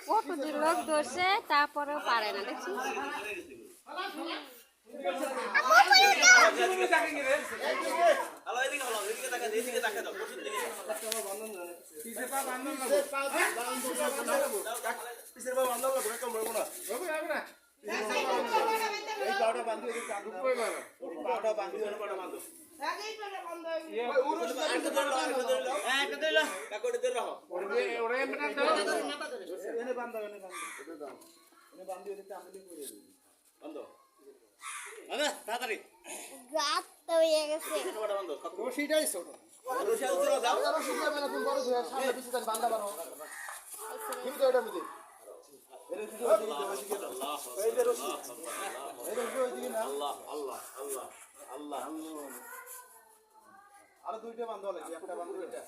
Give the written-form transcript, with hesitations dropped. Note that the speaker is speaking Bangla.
কতদিন লোক ধরছে তারপরেও পারে না দেখছি তাড়াতাড়ি গাত হয়ে গেছে রশিটাই ছোট আরো দুইটা বান্ধব লাগে একটা বান্ধব এটা